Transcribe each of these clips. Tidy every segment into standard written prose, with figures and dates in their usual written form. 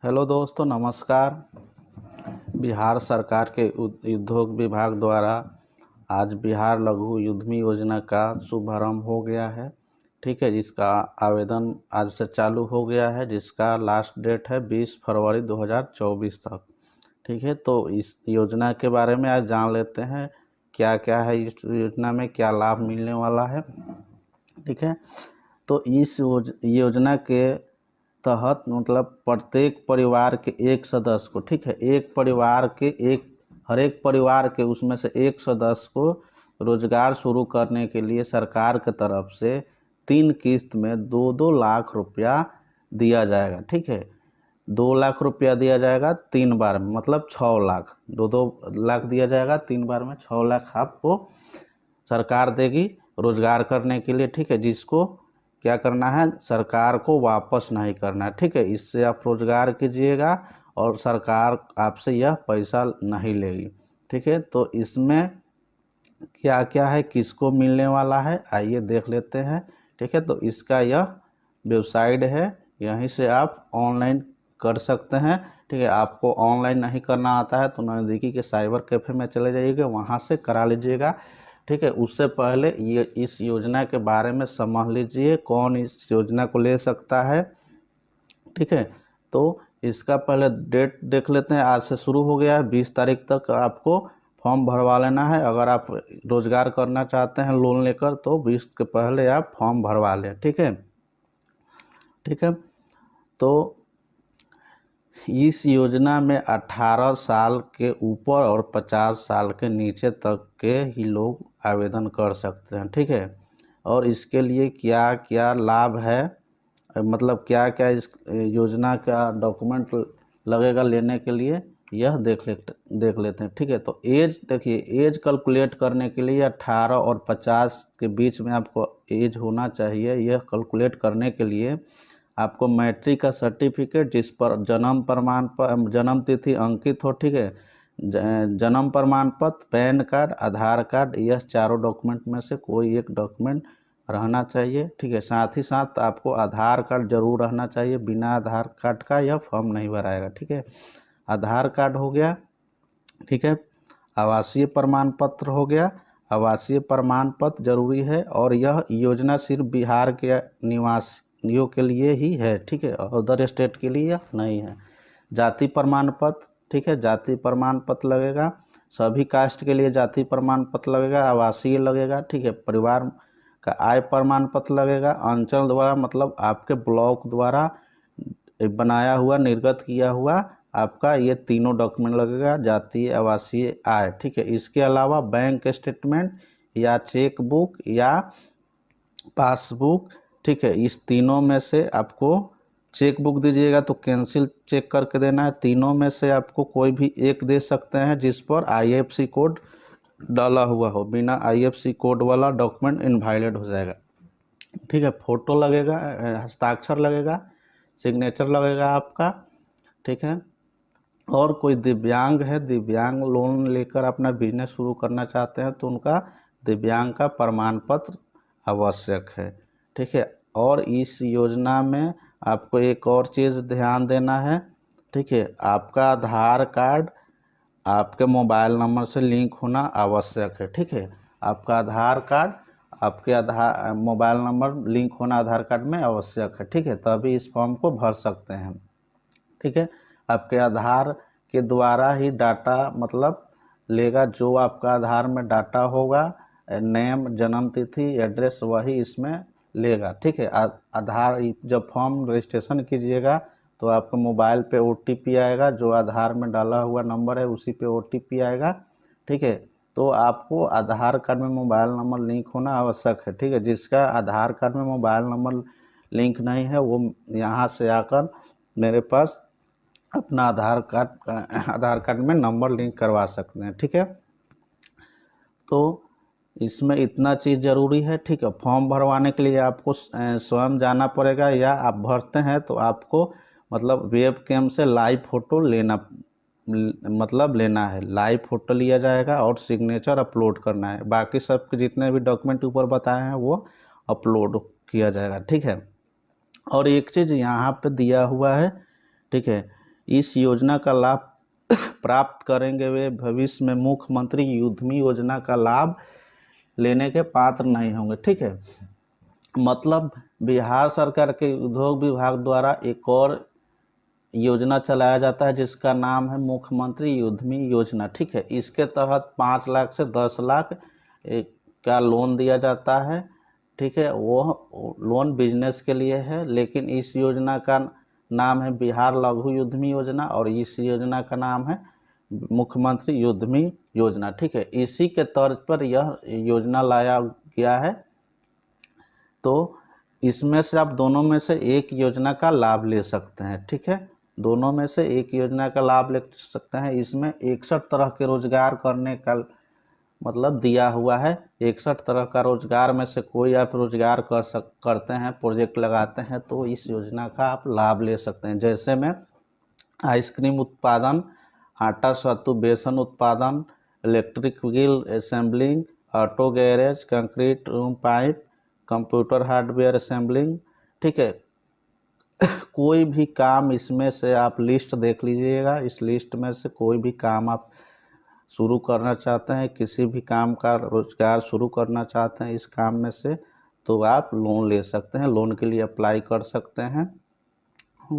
Hello दोस्तों, नमस्कार। बिहार सरकार के उद्योग विभाग द्वारा आज बिहार लघु उद्यमी योजना का शुभारंभ हो गया है। ठीक है, जिसका आवेदन आज से चालू हो गया है, जिसका लास्ट डेट है 20 फरवरी 2024 तक। ठीक है, तो इस योजना के बारे में आज जान लेते हैं क्या क्या है इस योजना में, क्या लाभ मिलने वाला है। ठीक है, तो इस योजना के तहत मतलब प्रत्येक परिवार के एक सदस्य को, ठीक है, एक परिवार के हर एक परिवार के उसमें से एक सदस्य को रोजगार शुरू करने के लिए सरकार की तरफ से 3 किस्त में 2-2 लाख रुपया दिया जाएगा। ठीक है, 2 लाख रुपया दिया जाएगा 3 बार में, मतलब 6 लाख, 2-2 लाख दिया जाएगा 3 बार में, 6 लाख आपको सरकार देगी रोजगार करने के लिए। ठीक है, जिसको क्या करना है, सरकार को वापस नहीं करना है। ठीक है, इससे आप रोजगार कीजिएगा और सरकार आपसे यह पैसा नहीं लेगी। ठीक है, तो इसमें क्या क्या है, किसको मिलने वाला है, आइए देख लेते हैं। ठीक है, तो इसका यह वेबसाइट है, यहीं से आप ऑनलाइन कर सकते हैं। ठीक है, आपको ऑनलाइन नहीं करना आता है तो नज़दीकी के साइबर कैफ़े में चले जाइएगा, वहाँ से करा लीजिएगा। ठीक है, उससे पहले ये इस योजना के बारे में समझ लीजिए, कौन इस योजना को ले सकता है। ठीक है, तो इसका पहले डेट देख लेते हैं। आज से शुरू हो गया है, 20 तारीख तक आपको फॉर्म भरवा लेना है। अगर आप रोजगार करना चाहते हैं लोन लेकर तो 20 के पहले आप फॉर्म भरवा लें। ठीक है, ठीक है, तो इस योजना में 18 साल के ऊपर और 50 साल के नीचे तक के ही लोग आवेदन कर सकते हैं। ठीक है, और इसके लिए क्या क्या लाभ है, मतलब क्या क्या इस योजना का डॉक्यूमेंट लगेगा लेने के लिए, यह देख लेते हैं। ठीक है, तो एज देखिए, एज कैलकुलेट करने के लिए 18 और 50 के बीच में आपको एज होना चाहिए। यह कैलकुलेट करने के लिए आपको मैट्रिक का सर्टिफिकेट जिस पर जन्म प्रमाण पर जन्म तिथि अंकित हो, ठीक है, जन्म प्रमाण पत्र, पैन कार्ड, आधार कार्ड, यह चारों डॉक्यूमेंट में से कोई एक डॉक्यूमेंट रहना चाहिए। ठीक है, साथ ही साथ आपको आधार कार्ड जरूर रहना चाहिए, बिना आधार कार्ड का यह फॉर्म नहीं भराएगा। ठीक है, आधार कार्ड हो गया। ठीक है, आवासीय प्रमाण पत्र हो गया, आवासीय प्रमाण पत्र जरूरी है, और यह योजना सिर्फ बिहार के निवासियों के लिए ही है। ठीक है, अदर स्टेट के लिए नहीं है। जाति प्रमाण पत्र, ठीक है, जाति प्रमाण पत्र लगेगा, सभी कास्ट के लिए जाति प्रमाण पत्र लगेगा, आवासीय लगेगा। ठीक है, परिवार का आय प्रमाण पत्र लगेगा, अंचल द्वारा मतलब आपके ब्लॉक द्वारा बनाया हुआ निर्गत किया हुआ आपका ये तीनों डॉक्यूमेंट लगेगा, जातीय, आवासीय, आय। ठीक है, इसके अलावा बैंक स्टेटमेंट या चेक बुक या पासबुक। ठीक है, इस तीनों में से आपको चेक बुक दीजिएगा तो कैंसिल चेक करके देना है। तीनों में से आपको कोई भी एक दे सकते हैं जिस पर IFC कोड डाला हुआ हो, बिना IFC कोड वाला डॉक्यूमेंट इनवैलिड हो जाएगा। ठीक है, फोटो लगेगा, हस्ताक्षर लगेगा, सिग्नेचर लगेगा आपका। ठीक है, और कोई दिव्यांग है, दिव्यांग लोन लेकर अपना बिजनेस शुरू करना चाहते हैं तो उनका दिव्यांग का प्रमाण पत्र आवश्यक है। ठीक है, और इस योजना में आपको एक और चीज़ ध्यान देना है। ठीक है, आपका आधार कार्ड आपके मोबाइल नंबर से लिंक होना आवश्यक है। ठीक है, आपका आधार कार्ड आपके आधार मोबाइल नंबर लिंक होना आधार कार्ड में आवश्यक है। ठीक है, तभी इस फॉर्म को भर सकते हैं। ठीक है, आपके आधार के द्वारा ही डाटा मतलब लेगा, जो आपका आधार में डाटा होगा, नेम, जन्म तिथि, एड्रेस, वही इसमें लेगा। ठीक है, आधार जब फॉर्म रजिस्ट्रेशन कीजिएगा तो आपके मोबाइल पे OTP आएगा, जो आधार में डाला हुआ नंबर है उसी पे OTP आएगा। ठीक है, तो आपको आधार कार्ड में मोबाइल नंबर लिंक होना आवश्यक है। ठीक है, जिसका आधार कार्ड में मोबाइल नंबर लिंक नहीं है वो यहाँ से आकर मेरे पास अपना आधार कार्ड में नंबर लिंक करवा सकते हैं। ठीक है, तो इसमें इतना चीज़ ज़रूरी है। ठीक है, फॉर्म भरवाने के लिए आपको स्वयं जाना पड़ेगा, या आप भरते हैं तो आपको मतलब वेब कैम से लाइव फ़ोटो लेना है, लाइव फ़ोटो लिया जाएगा और सिग्नेचर अपलोड करना है। बाकी सबके जितने भी डॉक्यूमेंट ऊपर बताए हैं वो अपलोड किया जाएगा। ठीक है, और एक चीज़ यहाँ पे दिया हुआ है। ठीक है, इस योजना का लाभ प्राप्त करेंगे वे भविष्य में मुख्यमंत्री उद्यमी योजना का लाभ लेने के पात्र नहीं होंगे। ठीक है, मतलब बिहार सरकार के उद्योग विभाग द्वारा एक और योजना चलाया जाता है जिसका नाम है मुख्यमंत्री उद्यमी योजना। ठीक है, इसके तहत 5 लाख से 10 लाख का लोन दिया जाता है। ठीक है, वो लोन बिजनेस के लिए है, लेकिन इस योजना का नाम है बिहार लघु उद्यमी योजना और इस योजना का नाम है मुख्यमंत्री उद्यमी योजना। ठीक है, इसी के तर्ज पर यह योजना लाया गया है। तो इसमें से आप दोनों में से एक योजना का लाभ ले सकते हैं। ठीक है, दोनों में से एक योजना का लाभ ले सकते हैं। इसमें 61 तरह के रोजगार करने का मतलब दिया हुआ है। 61 तरह का रोजगार में से कोई आप रोजगार करते हैं, प्रोजेक्ट लगाते हैं, तो इस योजना का आप लाभ ले सकते हैं। जैसे में आइसक्रीम उत्पादन, आटा सत्तू बेसन उत्पादन, electric wheel assembling, auto garage, concrete room pipe, computer hardware assembling. ठीक है, कोई भी काम इसमें से आप लिस्ट देख लीजिएगा। इस लिस्ट में से कोई भी काम आप शुरू करना चाहते हैं, किसी भी काम का रोजगार शुरू करना चाहते हैं इस काम में से, तो आप लोन ले सकते हैं, लोन के लिए अप्लाई कर सकते हैं।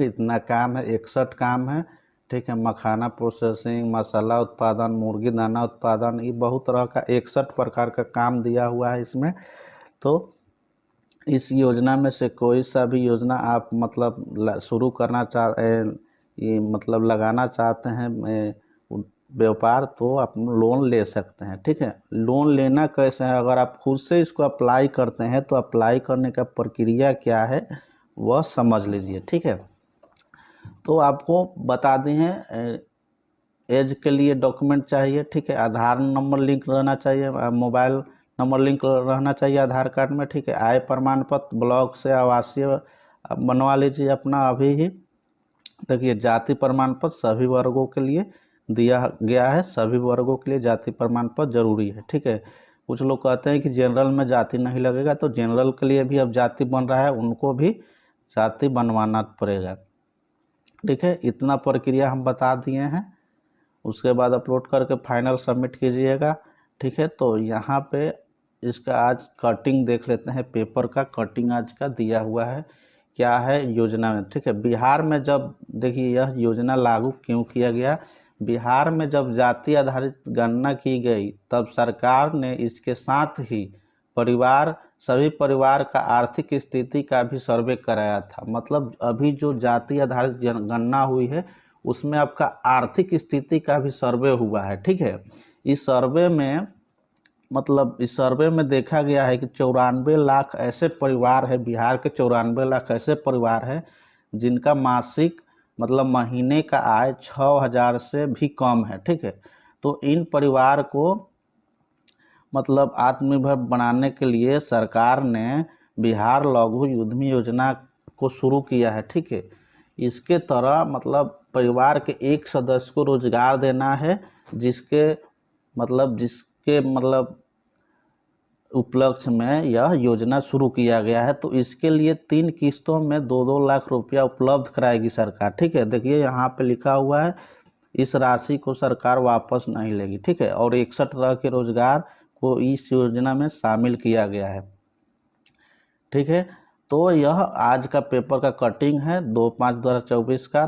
इतना काम है, 61 काम है। ठीक है, मखाना प्रोसेसिंग, मसाला उत्पादन, मुर्गी दाना उत्पादन, ये बहुत तरह का 61 प्रकार का काम दिया हुआ है इसमें। तो इस योजना में से कोई सा भी योजना आप मतलब शुरू करना ये मतलब लगाना चाहते हैं व्यापार, तो आप लोन ले सकते हैं। ठीक है, लोन लेना कैसे है, अगर आप खुद से इसको अप्लाई करते हैं तो अप्लाई करने का प्रक्रिया क्या है वह समझ लीजिए। ठीक है, तो आपको बता दी हैं एज के लिए डॉक्यूमेंट चाहिए। ठीक है, आधार नंबर लिंक रहना चाहिए, मोबाइल नंबर लिंक रहना चाहिए आधार कार्ड में। ठीक है, आय प्रमाण पत्र ब्लॉक से आवासीय बनवा लीजिए अपना अभी ही। देखिए, जाति प्रमाण पत्र सभी वर्गों के लिए दिया गया है, सभी वर्गों के लिए जाति प्रमाण पत्र जरूरी है। ठीक है, कुछ लोग कहते हैं कि जनरल में जाति नहीं लगेगा, तो जनरल के लिए भी अब जाति बन रहा है, उनको भी जाति बनवाना पड़ेगा। ठीक है, इतना प्रक्रिया हम बता दिए हैं। उसके बाद अपलोड करके फाइनल सबमिट कीजिएगा। ठीक है, तो यहाँ पे इसका आज कटिंग देख लेते हैं, पेपर का कटिंग आज का दिया हुआ है क्या है योजना में। ठीक है, बिहार में जब देखिए यह योजना लागू क्यों किया गया, बिहार में जब जाति आधारित गणना की गई तब सरकार ने इसके साथ ही सभी परिवार का आर्थिक स्थिति का भी सर्वे कराया था। मतलब अभी जो जाति आधारित गणना हुई है उसमें आपका आर्थिक स्थिति का भी सर्वे हुआ है। ठीक है, इस सर्वे में देखा गया है कि 94 लाख ऐसे परिवार है, बिहार के 94 लाख ऐसे परिवार है जिनका मासिक मतलब महीने का आय 6,000 से भी कम है। ठीक है, तो इन परिवार को मतलब आत्मनिर्भर बनाने के लिए सरकार ने बिहार लघु उद्यमी योजना को शुरू किया है। ठीक है, इसके तरह मतलब परिवार के एक सदस्य को रोजगार देना है, जिसके मतलब उपलक्ष्य में यह योजना शुरू किया गया है। तो इसके लिए 3 किस्तों में 2-2 लाख रुपया उपलब्ध कराएगी सरकार। ठीक है, देखिए यहाँ पे लिखा हुआ है इस राशि को सरकार वापस नहीं लेगी। ठीक है, और 61 तरह के रोजगार को इस योजना में शामिल किया गया है। ठीक है, तो यह आज का पेपर का कटिंग है 2/5/2024 का।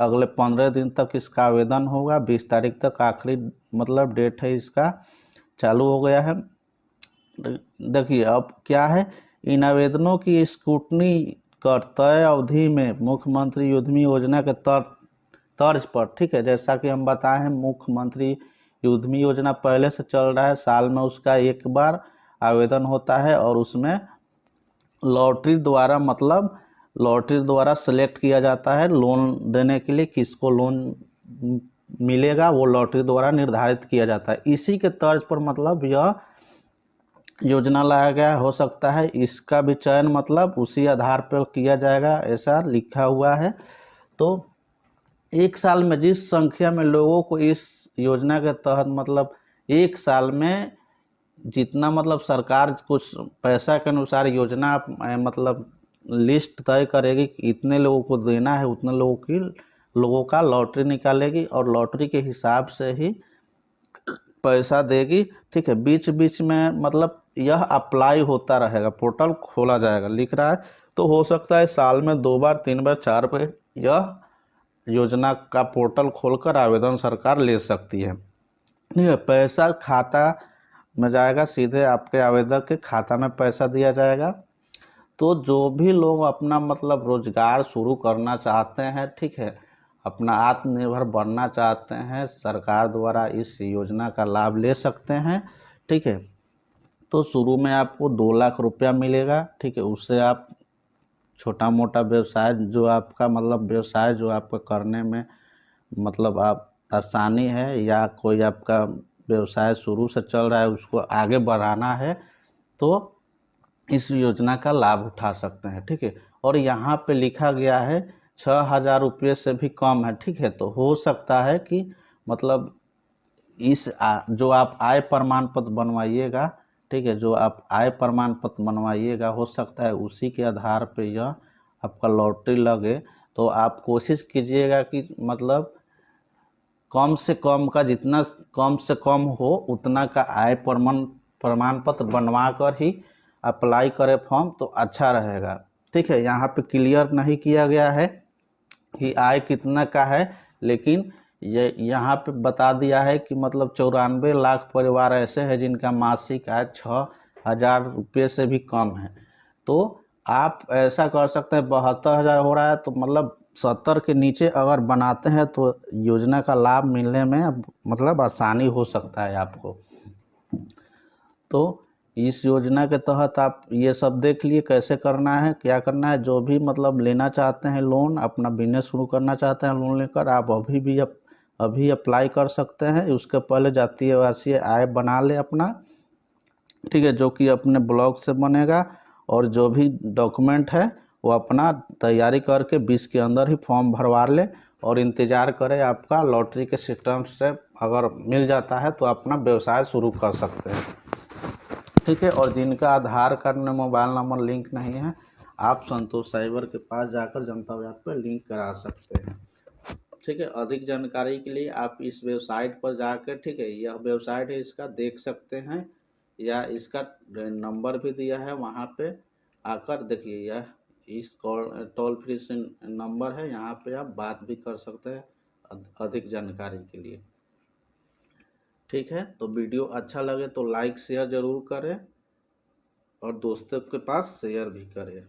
अगले 15 दिन तक इसका आवेदन होगा, 20 तारीख तक आखिरी मतलब डेट है इसका, चालू हो गया है। देखिए अब क्या है, इन आवेदनों की स्क्रूटनी कर तय अवधि में मुख्यमंत्री उद्यमी योजना के तर्ज पर। ठीक है, जैसा कि हम बताए हैं मुख्यमंत्री उद्यमी योजना पहले से चल रहा है, साल में उसका एक बार आवेदन होता है और उसमें लॉटरी द्वारा सेलेक्ट किया जाता है लोन देने के लिए, किसको लोन मिलेगा वो लॉटरी द्वारा निर्धारित किया जाता है। इसी के तर्ज पर मतलब यह योजना लाया गया, हो सकता है इसका भी चयन मतलब उसी आधार पर किया जाएगा, ऐसा लिखा हुआ है। तो एक साल में जिस संख्या में लोगों को इस योजना के तहत मतलब एक साल में जितना मतलब सरकार कुछ पैसा के अनुसार योजना मतलब लिस्ट तय करेगी कि इतने लोगों को देना है, उतने लोगों की लोगों का लॉटरी निकालेगी और लॉटरी के हिसाब से ही पैसा देगी। ठीक है, बीच बीच में मतलब यह अप्लाई होता रहेगा, पोर्टल खोला जाएगा, लिख रहा है तो हो सकता है साल में 2 बार 3 बार 4 बार यह योजना का पोर्टल खोलकर आवेदन सरकार ले सकती है। ठीक है, पैसा खाता में जाएगा, सीधे आपके आवेदक के खाता में पैसा दिया जाएगा। तो जो भी लोग अपना मतलब रोजगार शुरू करना चाहते हैं, ठीक है, अपना आत्मनिर्भर बनना चाहते हैं, सरकार द्वारा इस योजना का लाभ ले सकते हैं। ठीक है, तो शुरू में आपको 2 लाख रुपया मिलेगा। ठीक है, उससे आप छोटा मोटा व्यवसाय जो आपका मतलब व्यवसाय जो आपका करने में मतलब आप आसानी है, या कोई आपका व्यवसाय शुरू से चल रहा है उसको आगे बढ़ाना है, तो इस योजना का लाभ उठा सकते हैं। ठीक है, और यहाँ पे लिखा गया है 6,000 रुपये से भी कम है। ठीक है, तो हो सकता है कि मतलब जो आप आय प्रमाण पत्र बनवाइएगा, ठीक है, जो आप आय प्रमाण पत्र बनवाइएगा, हो सकता है उसी के आधार पे यह आपका लॉटरी लगे। तो आप कोशिश कीजिएगा कि मतलब कम से कम का, जितना कम से कम हो उतना का आय प्रमाण पत्र बनवा कर ही अप्लाई करें फॉर्म, तो अच्छा रहेगा। ठीक है, यहाँ पे क्लियर नहीं किया गया है कि आय कितना का है, लेकिन ये यहाँ पे बता दिया है कि मतलब 94 लाख परिवार ऐसे हैं जिनका मासिक आय 6,000 रुपये से भी कम है। तो आप ऐसा कर सकते हैं, 72,000 हो रहा है तो मतलब 70 के नीचे अगर बनाते हैं तो योजना का लाभ मिलने में मतलब आसानी हो सकता है आपको। तो इस योजना के तहत आप ये सब देख लिए कैसे करना है, क्या करना है। जो भी मतलब लेना चाहते हैं लोन, अपना बिजनेस शुरू करना चाहते हैं लोन लेकर, आप अभी अप्लाई कर सकते हैं। उसके पहले जातीय आवासीय आय बना ले अपना, ठीक है, जो कि अपने ब्लॉक से बनेगा, और जो भी डॉक्यूमेंट है वो अपना तैयारी करके 20 के अंदर ही फॉर्म भरवा ले, और इंतज़ार करें आपका लॉटरी के सिस्टम से अगर मिल जाता है तो अपना व्यवसाय शुरू कर सकते हैं। ठीक है, और जिनका आधार कार्ड में मोबाइल नंबर लिंक नहीं है, आप संतोष साइबर के पास जाकर जनता व्याप पर लिंक करा सकते हैं। ठीक है, अधिक जानकारी के लिए आप इस वेबसाइट पर जाकर, ठीक है, यह वेबसाइट है इसका, देख सकते हैं, या इसका नंबर भी दिया है वहाँ पे आकर देखिए। यह इस टोल फ्री से नंबर है, यहाँ पे आप बात भी कर सकते हैं अधिक जानकारी के लिए। ठीक है, तो वीडियो अच्छा लगे तो लाइक शेयर ज़रूर करें और दोस्तों के पास शेयर भी करें।